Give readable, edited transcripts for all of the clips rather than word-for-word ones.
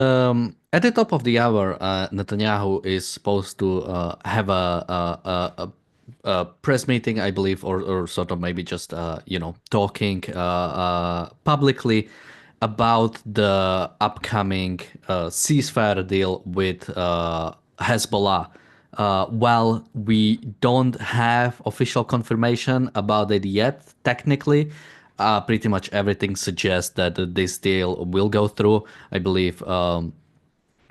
At the top of the hour, Netanyahu is supposed to have a press meeting, I believe, or sort of maybe just talking publicly about the upcoming ceasefire deal with Hezbollah. While we don't have official confirmation about it yet, technically, pretty much everything suggests that this deal will go through. I believe.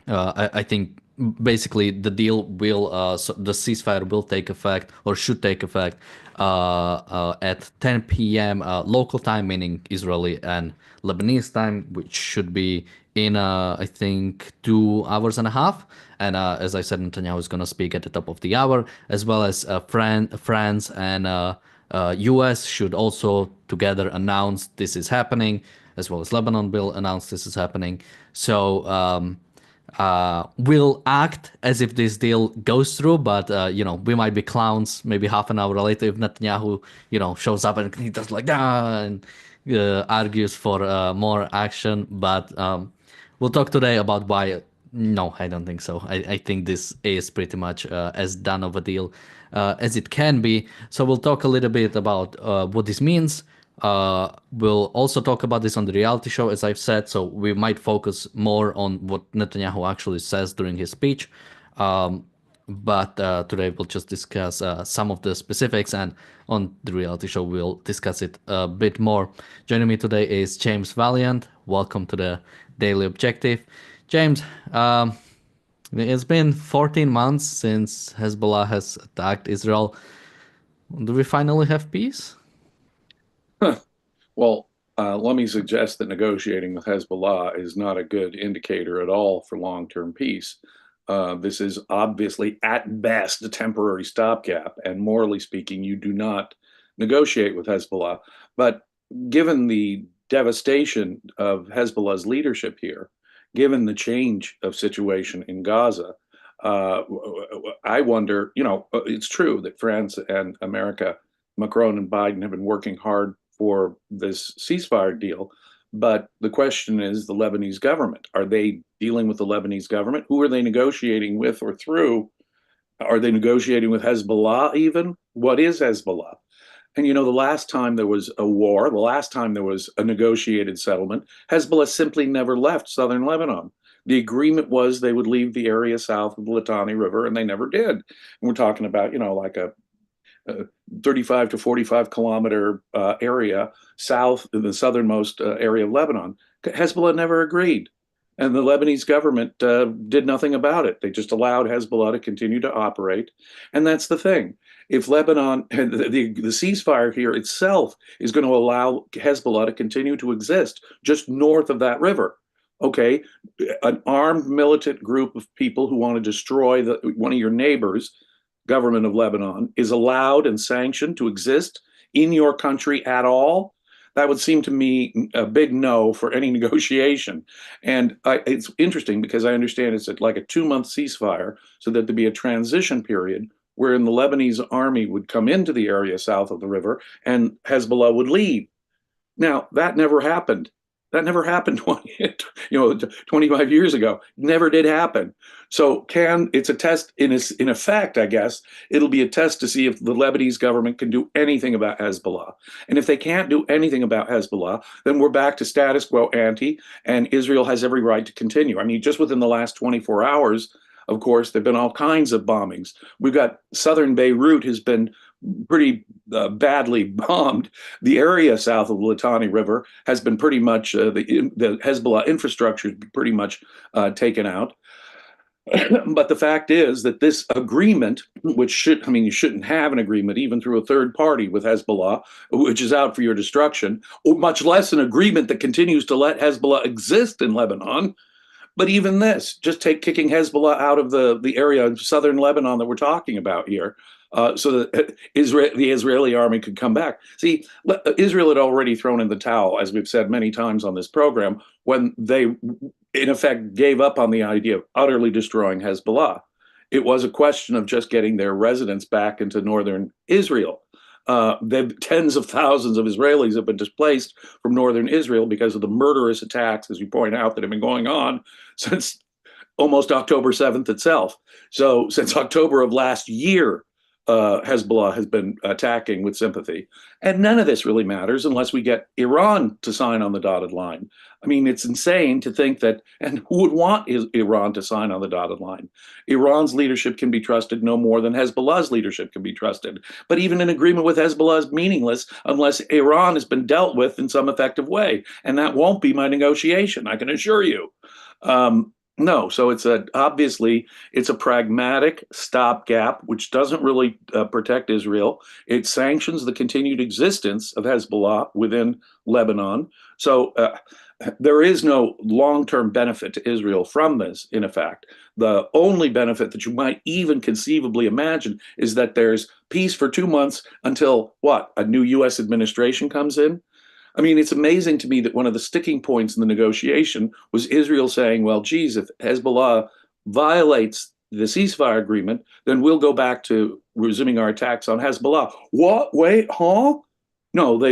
I think basically the deal will, so the ceasefire will take effect or should take effect at 10 p.m. Local time, meaning Israeli and Lebanese time, which should be in I think 2 hours and a half. And as I said, Netanyahu is going to speak at the top of the hour, as well as France and US should also together announce this is happening, as well as Lebanon will announce this is happening. So. Will act as if this deal goes through, but we might be clowns maybe half an hour later if Netanyahu, shows up and he does like and argues for more action. But we'll talk today about why. No, I don't think so. I think this is pretty much as done of a deal as it can be. So we'll talk a little bit about what this means. We'll also talk about this on the reality show, as I've said. So we might focus more on what Netanyahu actually says during his speech. But today we'll just discuss some of the specifics, and on the reality show we'll discuss it a bit more. Joining me today is James Valliant. Welcome to the Daily Objective. James, it's been 14 months since Hezbollah has attacked Israel. Do we finally have peace? Well, let me suggest that negotiating with Hezbollah is not a good indicator at all for long-term peace. This is obviously, at best, a temporary stopgap, and morally speaking, you do not negotiate with Hezbollah. But given the devastation of Hezbollah's leadership here, given the change of situation in Gaza, I wonder, it's true that France and America, Macron and Biden have been working hard for this ceasefire deal. But the question is the Lebanese government. Are they dealing with the Lebanese government? Who are they negotiating with or through? Are they negotiating with Hezbollah even? What is Hezbollah? And the last time there was a war, the last time there was a negotiated settlement, Hezbollah simply never left southern Lebanon. The agreement was they would leave the area south of the Litani River, and they never did. And we're talking about, like a 35 to 45 kilometer area south in the southernmost area of Lebanon. Hezbollah never agreed. And the Lebanese government did nothing about it. They just allowed Hezbollah to continue to operate. And that's the thing. If Lebanon, the ceasefire here itself is going to allow Hezbollah to continue to exist just north of that river. Okay, an armed militant group of people who want to destroy one of your neighbors, government of Lebanon, is allowed and sanctioned to exist in your country at all, that would seem to me a big no for any negotiation. And it's interesting because I understand it's like a 2-month ceasefire so that there'd be a transition period wherein the Lebanese army would come into the area south of the river and Hezbollah would leave. Now, that never happened. That never happened 25 years ago. Never did happen. So it's a test in effect, I guess. It'll be a test to see if the Lebanese government can do anything about Hezbollah. And if they can't do anything about Hezbollah, then we're back to status quo ante, and Israel has every right to continue. I mean, just within the last 24 hours, of course, there've been all kinds of bombings. We've got southern Beirut has been pretty badly bombed. The area south of the Litani River has been pretty much, the Hezbollah infrastructure is pretty much taken out. But the fact is that this agreement, which you shouldn't have an agreement even through a third party with Hezbollah, which is out for your destruction, or much less an agreement that continues to let Hezbollah exist in Lebanon. But even this, just kicking Hezbollah out of the area of southern Lebanon that we're talking about here, so that the Israeli army could come back. See, Israel had already thrown in the towel, as we've said many times on this program, when they, in effect, gave up on the idea of utterly destroying Hezbollah. It was a question of just getting their residents back into northern Israel. Tens of thousands of Israelis have been displaced from northern Israel because of the murderous attacks, as you point out, that have been going on since almost October 7th itself. So since October of last year, Hezbollah has been attacking with sympathy. And none of this really matters unless we get Iran to sign on the dotted line. I mean, it's insane to think that, and who would want Iran to sign on the dotted line? Iran's leadership can be trusted no more than Hezbollah's leadership can be trusted. But even an agreement with Hezbollah is meaningless unless Iran has been dealt with in some effective way. And that won't be my negotiation, I can assure you. No, so obviously it's a pragmatic stopgap, which doesn't really protect Israel. It sanctions the continued existence of Hezbollah within Lebanon. So there is no long-term benefit to Israel from this, in effect. The only benefit that you might even conceivably imagine is that there's peace for 2 months until what? A new U.S. administration comes in? I mean, it's amazing to me that one of the sticking points in the negotiation was Israel saying, well, geez, if Hezbollah violates the ceasefire agreement, then we'll go back to resuming our attacks on Hezbollah. What? Wait, huh? No,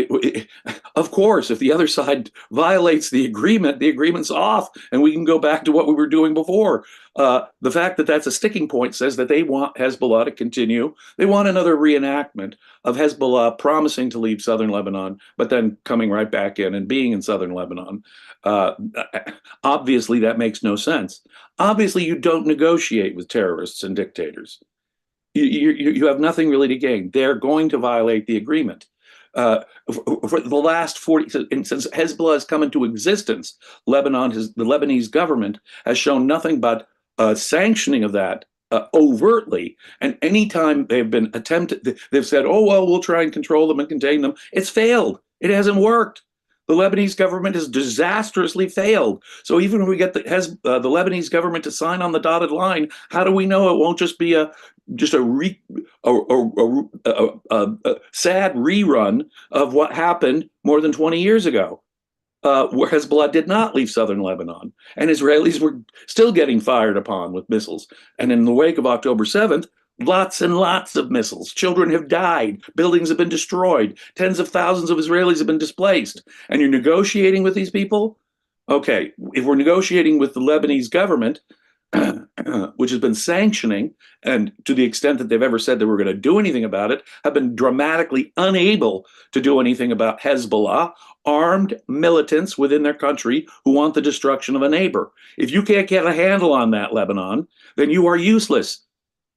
of course, if the other side violates the agreement's off, and we can go back to what we were doing before. The fact that that's a sticking point says that they want Hezbollah to continue. They want another reenactment of Hezbollah promising to leave southern Lebanon, but then coming right back in and being in southern Lebanon. Obviously, that makes no sense. Obviously, you don't negotiate with terrorists and dictators. You have nothing really to gain. They're going to violate the agreement. For the last 40, since Hezbollah has come into existence, the Lebanese government has shown nothing but sanctioning of that overtly. And anytime they've been attempted, they've said, oh, well, we'll try and control them and contain them. It's failed. It hasn't worked. The Lebanese government has disastrously failed. So even when we get the Lebanese government to sign on the dotted line, how do we know it won't just be a sad rerun of what happened more than 20 years ago, where Hezbollah did not leave southern Lebanon, and Israelis were still getting fired upon with missiles. And in the wake of October 7th, lots and lots of missiles. Children have died. Buildings have been destroyed. Tens of thousands of Israelis have been displaced. And you're negotiating with these people? Okay, if we're negotiating with the Lebanese government, which has been sanctioning, and to the extent that they've ever said they were going to do anything about it, have been dramatically unable to do anything about Hezbollah, armed militants within their country who want the destruction of a neighbor. If you can't get a handle on that, Lebanon, then you are useless.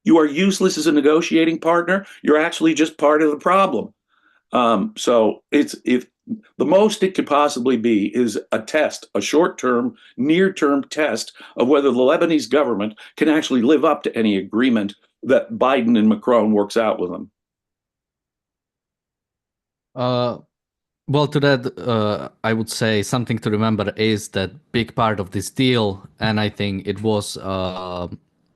You are useless as a negotiating partner. You're actually just part of the problem. So the most it could possibly be is a test, a short-term, near-term test of whether the Lebanese government can actually live up to any agreement that Biden and Macron works out with them. Well, to that, I would say something to remember is that big part of this deal, and I think it was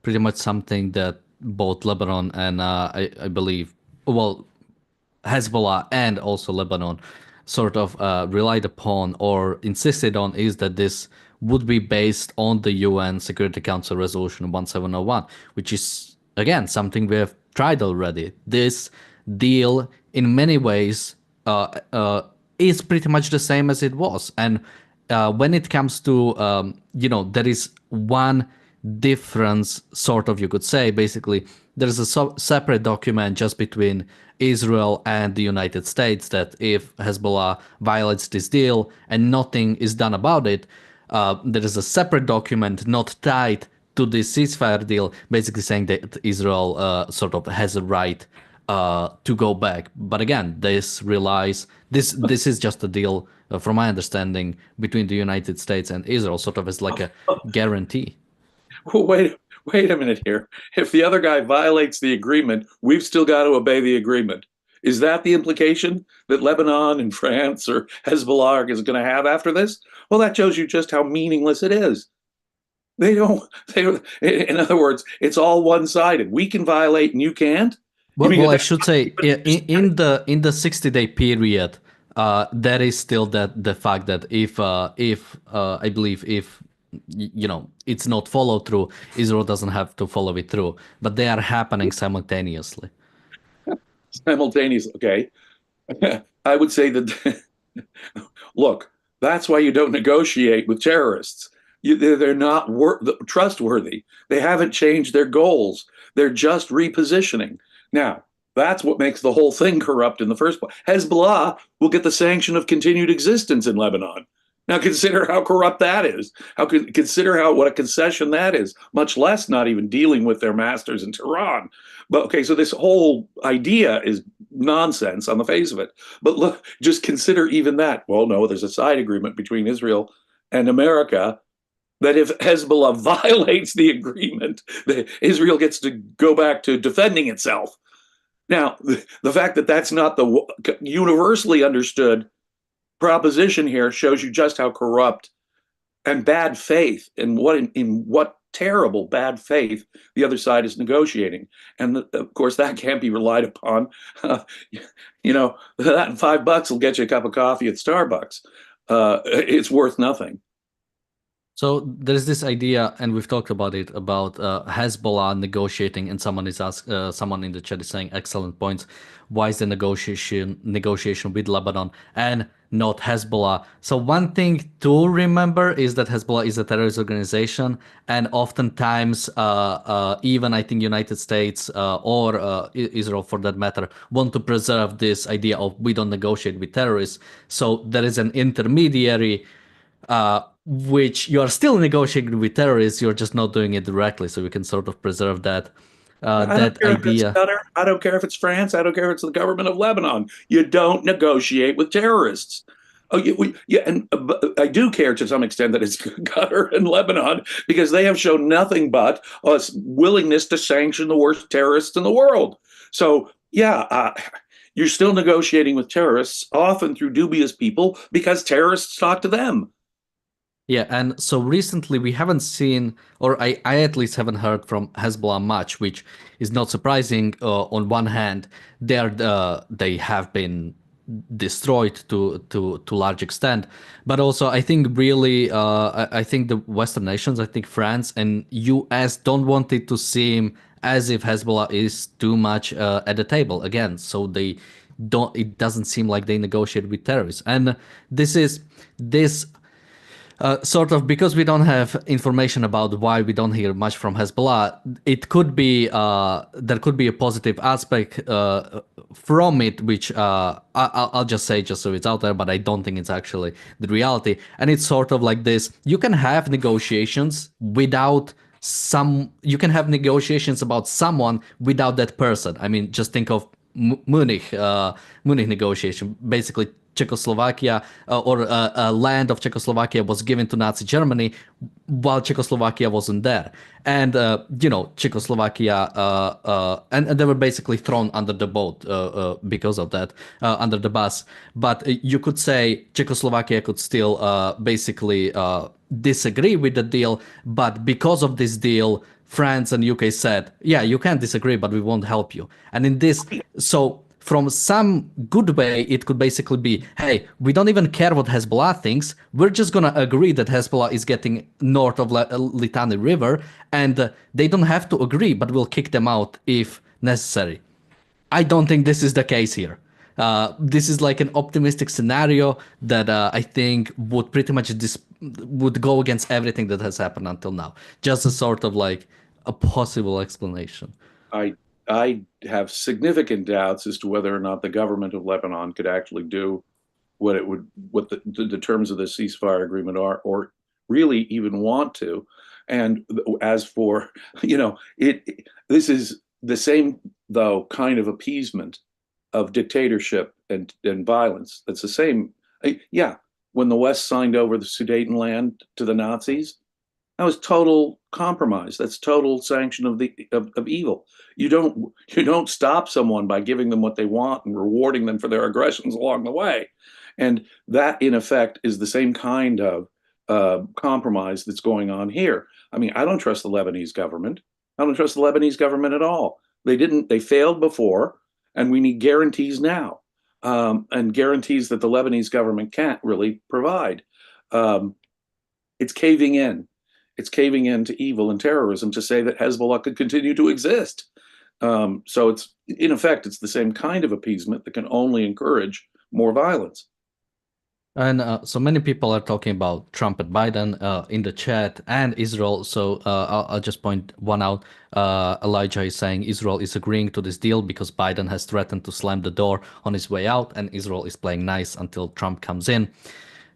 pretty much something that both Lebanon and I believe, well, Hezbollah and also Lebanon sort of relied upon or insisted on, is that this would be based on the UN Security Council Resolution 1701, which is, again, something we have tried already. This deal, in many ways, is pretty much the same as it was. And when it comes to, there is one difference, sort of, you could say. Basically, there's a separate document just between Israel and the United States that if Hezbollah violates this deal and nothing is done about it, there is a separate document not tied to this ceasefire deal, basically saying that Israel sort of has a right to go back. But again, this is just a deal, from my understanding, between the United States and Israel, sort of as like a guarantee. Well, wait a minute here. If the other guy violates the agreement, we've still got to obey the agreement. Is that the implication that Lebanon and France or Hezbollah is going to have after this? Well, that shows you just how meaningless it is. They don't, in other words, it's all one-sided. We can violate and you can't. Well, I should say in the 60-day period, there is still the fact that if I believe if it's not followed through, Israel doesn't have to follow it through, but they are happening simultaneously. simultaneously. Okay, I would say that look, that's why you don't negotiate with terrorists. They're not trustworthy. They haven't changed their goals. They're just repositioning. Now, that's what makes the whole thing corrupt in the first place. Hezbollah will get the sanction of continued existence in Lebanon. Now consider how corrupt that is. Consider how what a concession that is, much less not even dealing with their masters in Tehran. But okay, so this whole idea is nonsense on the face of it. But look, just consider even that. Well, no, there's a side agreement between Israel and America that if Hezbollah violates the agreement, Israel gets to go back to defending itself. Now, the fact that that's not the universally understood proposition here shows you just how corrupt and bad faith and what terrible bad faith the other side is negotiating. And of course, that can't be relied upon. You know, that $5 will get you a cup of coffee at Starbucks. It's worth nothing. So there's this idea, and we've talked about it, about Hezbollah negotiating, and someone in the chat is saying excellent points. Why is the negotiation with Lebanon and not Hezbollah? So one thing to remember is that Hezbollah is a terrorist organization, and oftentimes, even I think United States or Israel, for that matter, want to preserve this idea of we don't negotiate with terrorists. So there is an intermediary which you are still negotiating with terrorists, you're just not doing it directly, so we can sort of preserve that I don't that care if it's idea. Qatar. I don't care if it's France. I don't care if it's the government of Lebanon. You don't negotiate with terrorists. Oh, yeah, and I do care to some extent that it's Qatar and Lebanon because they have shown nothing but a willingness to sanction the worst terrorists in the world. So, yeah, you're still negotiating with terrorists, often through dubious people, because terrorists talk to them. Yeah, and so recently we haven't seen, or I at least haven't heard from Hezbollah much, which is not surprising. On one hand, they have been destroyed to large extent, but also I think really I think the Western nations, I think France and US don't want it to seem as if Hezbollah is too much at the table again, so they don't. It doesn't seem like they negotiate with terrorists, and this sort of because we don't have information about why we don't hear much from Hezbollah, it could be there could be a positive aspect from it, which I'll just say just so it's out there, but I don't think it's actually the reality. And it's sort of like this: you can have negotiations without you can have negotiations about someone without that person. I mean, just think of Munich negotiation. Basically, Czechoslovakia or a land of Czechoslovakia was given to Nazi Germany while Czechoslovakia wasn't there. And, Czechoslovakia, and they were basically thrown under the boat because of that, under the bus. But you could say Czechoslovakia could still basically disagree with the deal, but because of this deal, France and UK said, yeah, you can disagree, but we won't help you. And in this, so from some good way, it could basically be, hey, we don't even care what Hezbollah thinks. We're just going to agree that Hezbollah is getting north of Litani River, and they don't have to agree, but we'll kick them out if necessary. I don't think this is the case here. This is like an optimistic scenario that I think would pretty much would go against everything that has happened until now. Just a sort of like a possible explanation. I have significant doubts as to whether or not the government of Lebanon could actually do what the terms of the ceasefire agreement are, or really even want to. And as for, this is the same, though, kind of appeasement of dictatorship and violence. That's the same. Yeah, when the West signed over the Sudetenland to the Nazis, that was total compromise. That's total sanction of evil. You don't stop someone by giving them what they want and rewarding them for their aggressions along the way. And that, in effect, is the same kind of compromise that's going on here. I mean, I don't trust the Lebanese government. I don't trust the Lebanese government at all. They failed before, and we need guarantees now, and guarantees that the Lebanese government can't really provide. It's caving in. It's caving in to evil and terrorism to say that Hezbollah could continue to exist. So it's, in effect, it's the same kind of appeasement that can only encourage more violence. And so many people are talking about Trump and Biden in the chat and Israel. So I'll just point one out. Elijah is saying Israel is agreeing to this deal because Biden has threatened to slam the door on his way out, and Israel is playing nice until Trump comes in.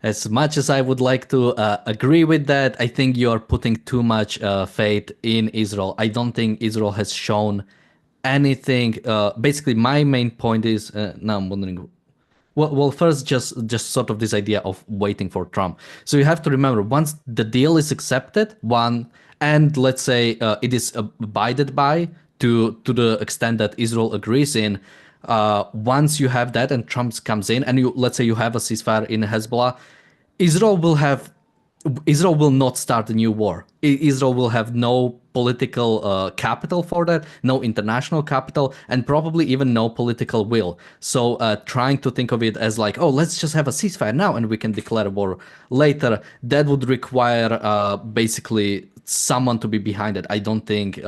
As much as I would like to agree with that, I think you are putting too much faith in Israel. I don't think Israel has shown anything. Basically, my main point is now I'm wondering well, first, just sort of this idea of waiting for Trump. So you have to remember, once the deal is accepted, and let's say it is abided by to the extent that Israel agrees in. Once you have that, and Trump comes in, and you let's say you have a ceasefire in Hezbollah, Israel will have Israel will not start a new war. Israel will have no political capital for that, no international capital, and probably even no political will. So trying to think of it as like, oh, let's just have a ceasefire now and we can declare war later, that would require basically someone to be behind it. I don't think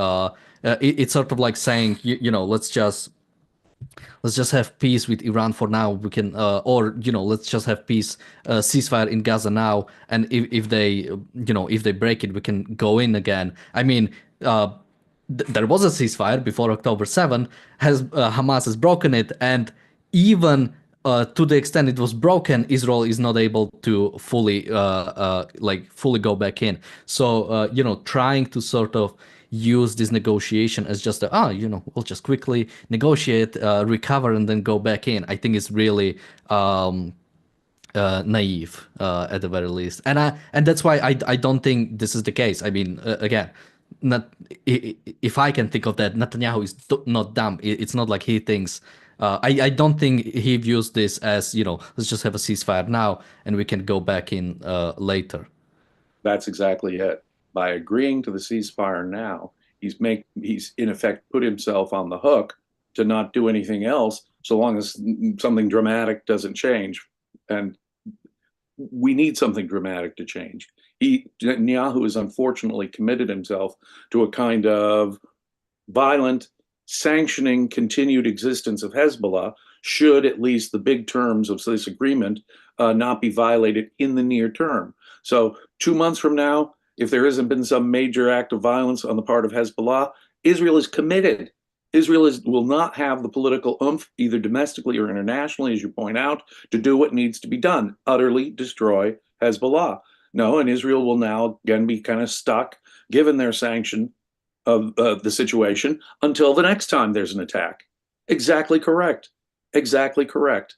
it's sort of like saying, let's just have peace with Iran for now. We can, or let's just have peace, ceasefire in Gaza now. And if they, if they break it, we can go in again. I mean, there was a ceasefire before October 7. Hamas has broken it, and even to the extent it was broken, Israel is not able to fully go back in. So trying to sort of use this negotiation as just we'll just quickly negotiate, recover, and then go back in. I think it's really naive at the very least, and that's why I don't think this is the case. I mean, again, not if I can think of that, Netanyahu is not dumb. It's not like he thinks. I don't think he views this as let's just have a ceasefire now and we can go back in later. That's exactly it. By agreeing to the ceasefire now, he's in effect put himself on the hook to not do anything else so long as something dramatic doesn't change. And we need something dramatic to change. Netanyahu has unfortunately committed himself to a kind of violent sanctioning continued existence of Hezbollah should at least the big terms of this agreement not be violated in the near term. So 2 months from now, if there hasn't been some major act of violence on the part of Hezbollah, Israel is committed. Will not have the political oomph, either domestically or internationally, as you point out, to do what needs to be done, utterly destroy Hezbollah. No, and Israel will now again be kind of stuck, given their sanction of the situation, until the next time there's an attack. Exactly correct. Exactly correct.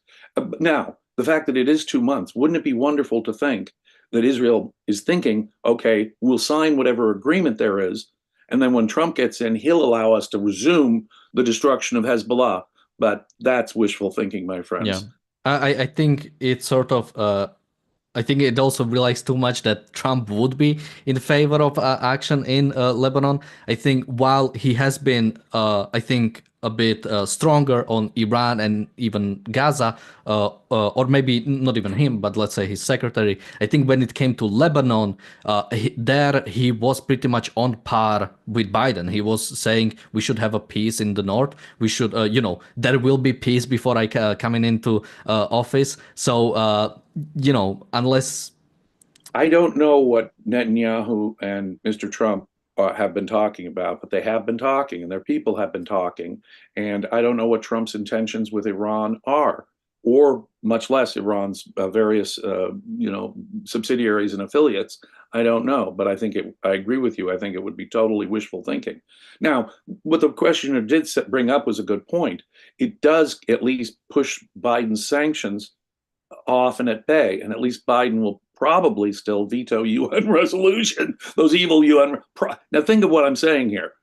Now, the fact that it is 2 months, wouldn't it be wonderful to think that Israel is thinking, okay, we'll sign whatever agreement there is, and then when Trump gets in, he'll allow us to resume the destruction of Hezbollah. But that's wishful thinking, my friends. Yeah, I think it's sort of. I think it also relies too much that Trump would be in favor of action in Lebanon. I think while he has been, I think, a bit stronger on Iran and even Gaza, or maybe not even him, but let's say his secretary. I think when it came to Lebanon, he was pretty much on par with Biden. He was saying we should have a peace in the north. We should, there will be peace before I coming into office. So, unless I don't know what Netanyahu and Mr. Trump have been talking about, but they have been talking and their people have been talking. And I don't know what Trump's intentions with Iran are, or much less Iran's various, subsidiaries and affiliates. I don't know, but I agree with you. I think it would be totally wishful thinking. Now, what the questioner did bring up was a good point. It does at least push Biden's sanctions off and at bay, and at least Biden will probably still veto UN resolution. Those evil UN. Now think of what I'm saying here.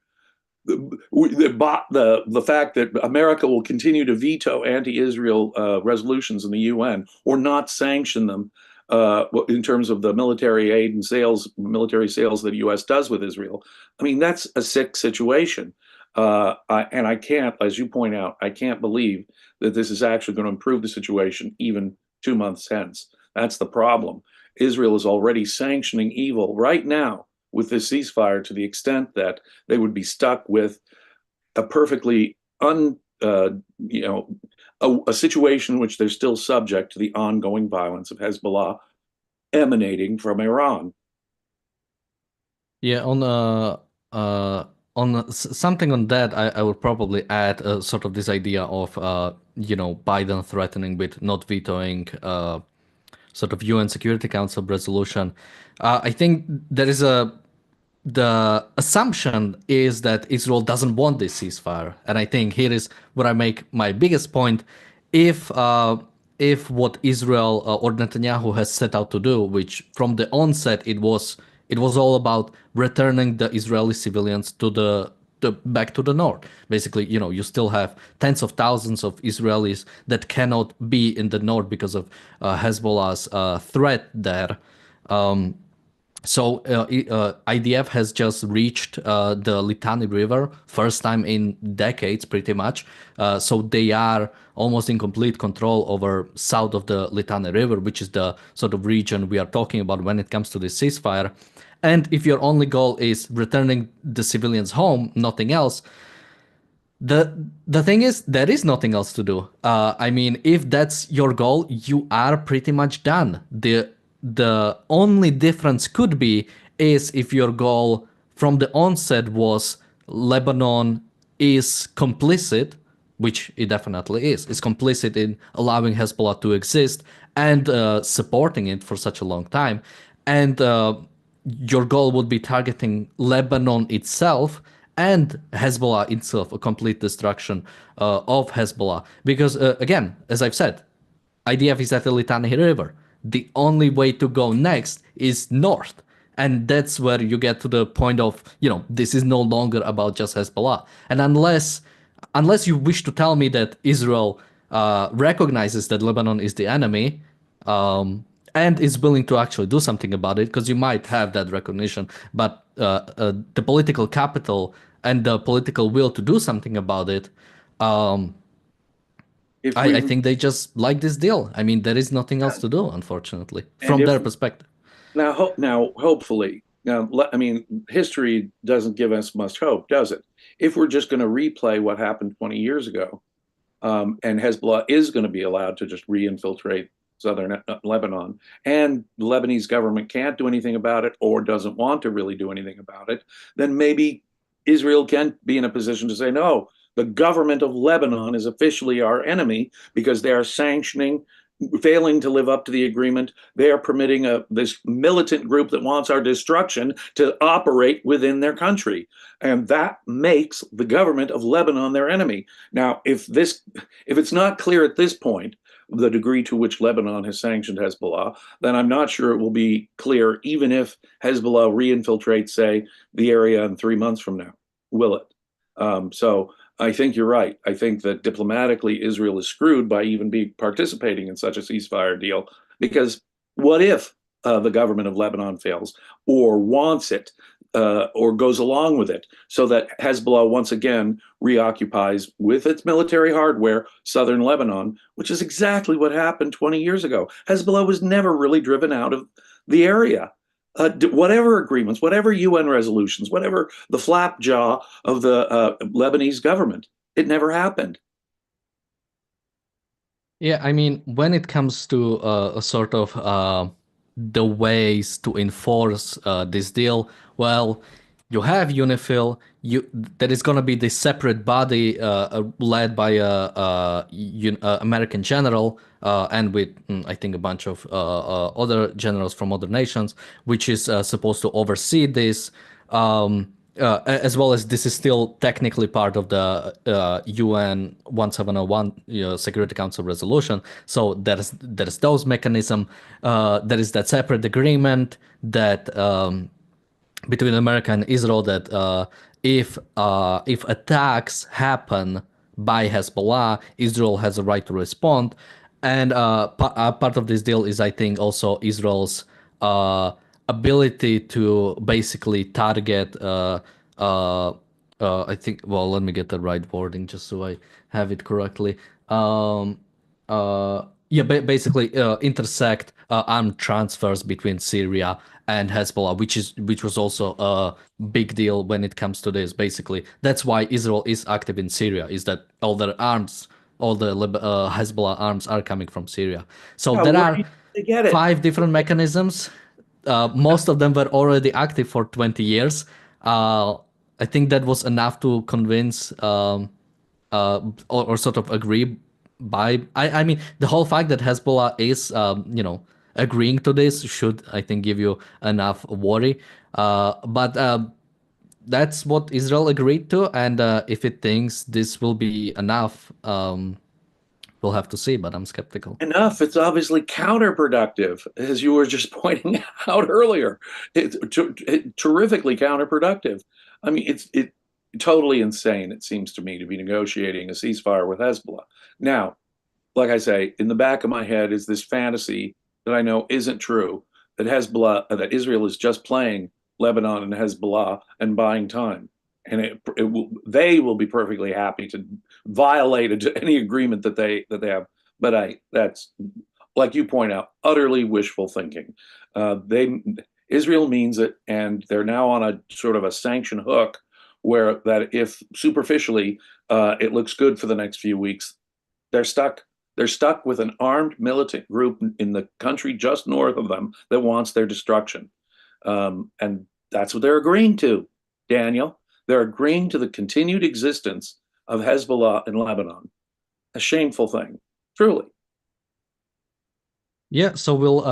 The fact that America will continue to veto anti-Israel resolutions in the UN or not sanction them in terms of the military aid and military sales that the U.S. does with Israel. I mean, that's a sick situation. And I can't, as you point out, I can't believe that this is actually going to improve the situation even 2 months hence. That's the problem. Israel is already sanctioning evil right now with this ceasefire to the extent that they would be stuck with a perfectly un you know a situation in which they're still subject to the ongoing violence of Hezbollah emanating from Iran. Yeah, uh something on that, I would probably add sort of this idea of Biden threatening with not vetoing sort of UN Security Council resolution. I think there is a the assumption is that Israel doesn't want this ceasefire, and I think here is where I make my biggest point. If uh, if what Israel or Netanyahu has set out to do, which from the onset it was all about returning the Israeli civilians to the back to the north. Basically, you still have tens of thousands of Israelis that cannot be in the north because of Hezbollah's threat there. IDF has just reached the Litani River, first time in decades, pretty much. So they are almost in complete control over south of the Litani River, which is the sort of region we are talking about when it comes to this ceasefire. And if your only goal is returning the civilians home, nothing else, the thing is, there is nothing else to do. I mean, if that's your goal, you are pretty much done. The only difference could be is if your goal from the onset was Lebanon is complicit, which it definitely is complicit in allowing Hezbollah to exist and supporting it for such a long time, and your goal would be targeting Lebanon itself and Hezbollah itself, a complete destruction of Hezbollah. Because again, as I've said, IDF is at the Litani River. The only way to go next is north. And that's where you get to the point of, this is no longer about just Hezbollah. And unless you wish to tell me that Israel recognizes that Lebanon is the enemy, and is willing to actually do something about it, because you might have that recognition, but the political capital and the political will to do something about it, um, If I we think they just like this deal. I mean, there is nothing else to do, unfortunately, and from if their perspective. now hopefully I mean history doesn't give us much hope, does it? If we're just going to replay what happened 20 years ago, and Hezbollah is going to be allowed to just re-infiltrate southern Lebanon, and the Lebanese government can't do anything about it or doesn't want to really do anything about it, then maybe Israel can be in a position to say, no, the government of Lebanon is officially our enemy because they are sanctioning, failing to live up to the agreement. They are permitting this militant group that wants our destruction to operate within their country. And that makes the government of Lebanon their enemy. Now, if it's not clear at this point the degree to which Lebanon has sanctioned Hezbollah, then I'm not sure it will be clear even if Hezbollah reinfiltrates, say, the area in 3 months from now. Will it? So I think you're right. I think that diplomatically Israel is screwed by even be participating in such a ceasefire deal because what if the government of Lebanon fails or wants it or goes along with it so that Hezbollah once again reoccupies with its military hardware southern Lebanon, which is exactly what happened 20 years ago. Hezbollah was never really driven out of the area. Whatever agreements, whatever UN resolutions, whatever the flapjaw of the Lebanese government, it never happened. Yeah, I mean, when it comes to a sort of the ways to enforce this deal, well, you have UNIFIL. There is going to be this separate body led by a American general and with I think a bunch of other generals from other nations, which is supposed to oversee this. As well as this is still technically part of the UN 1701 Security Council resolution. So there's those mechanism. There is that separate agreement that between America and Israel that if attacks happen by Hezbollah, Israel has a right to respond. And part of this deal is, I think, also Israel's ability to basically target. Uh, I think. Well, let me get the right wording just so I have it correctly. Um, Yeah, basically intersect armed transfers between Syria and Hezbollah, which was also a big deal when it comes to this. Basically, that's why Israel is active in Syria. Is that all their arms, all the Hezbollah arms are coming from Syria. So Yeah, there where are do they get it? 5 different mechanisms. Most of them were already active for 20 years. Uh, I think that was enough to convince or sort of agree by. I mean, the whole fact that Hezbollah is, agreeing to this should, I think, give you enough worry. But that's what Israel agreed to, and if it thinks this will be enough, we'll have to see. But I'm skeptical. Enough. It's obviously counterproductive, as you were just pointing out earlier. It's terrifically counterproductive. I mean, it's totally insane, it seems to me, to be negotiating a ceasefire with Hezbollah. Now, like I say, in the back of my head is this fantasy that I know isn't true, that that Israel is just playing Lebanon and Hezbollah and buying time, and they will be perfectly happy to violate any agreement that they have. But that's, like you point out, utterly wishful thinking. They Israel means it, and they're now on a sort of a sanction hook, where that if superficially it looks good for the next few weeks, they're stuck. They're stuck with an armed militant group in the country just north of them that wants their destruction. And that's what they're agreeing to, Daniel. They're agreeing to the continued existence of Hezbollah in Lebanon. A shameful thing, truly. Yeah, so we'll,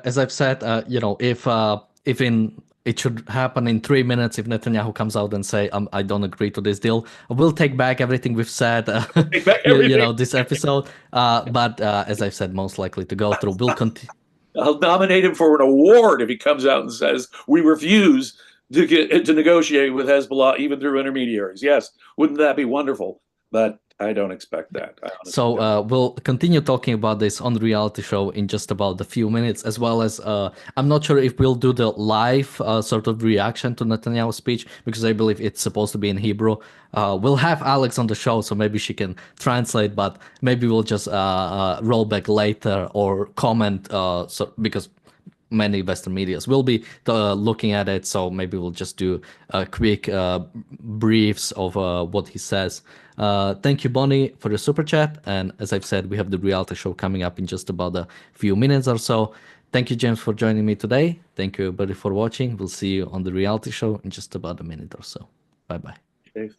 as I've said, if in it should happen in 3 minutes, if Netanyahu comes out and say, I don't agree to this deal, we'll take back everything we've said, Take back everything. this episode. But as I've said, most likely to go through. We'll continue. I'll nominate him for an award if he comes out and says we refuse to negotiate with Hezbollah even through intermediaries. Yes, wouldn't that be wonderful? But I don't expect that. I honestly So don't. we'll continue talking about this on the reality show in just about a few minutes, as well as I'm not sure if we'll do the live sort of reaction to Netanyahu's speech because I believe it's supposed to be in Hebrew. We'll have Alex on the show, so maybe she can translate, but maybe we'll just roll back later or comment. Because many Western medias will be looking at it. So maybe we'll just do quick briefs of what he says. Thank you, Bonnie, for the super chat. And as I've said, we have the reality show coming up in just about a few minutes or so. Thank you, James, for joining me today. Thank you, everybody, for watching. We'll see you on the reality show in just about a minute or so. Bye bye. Dave.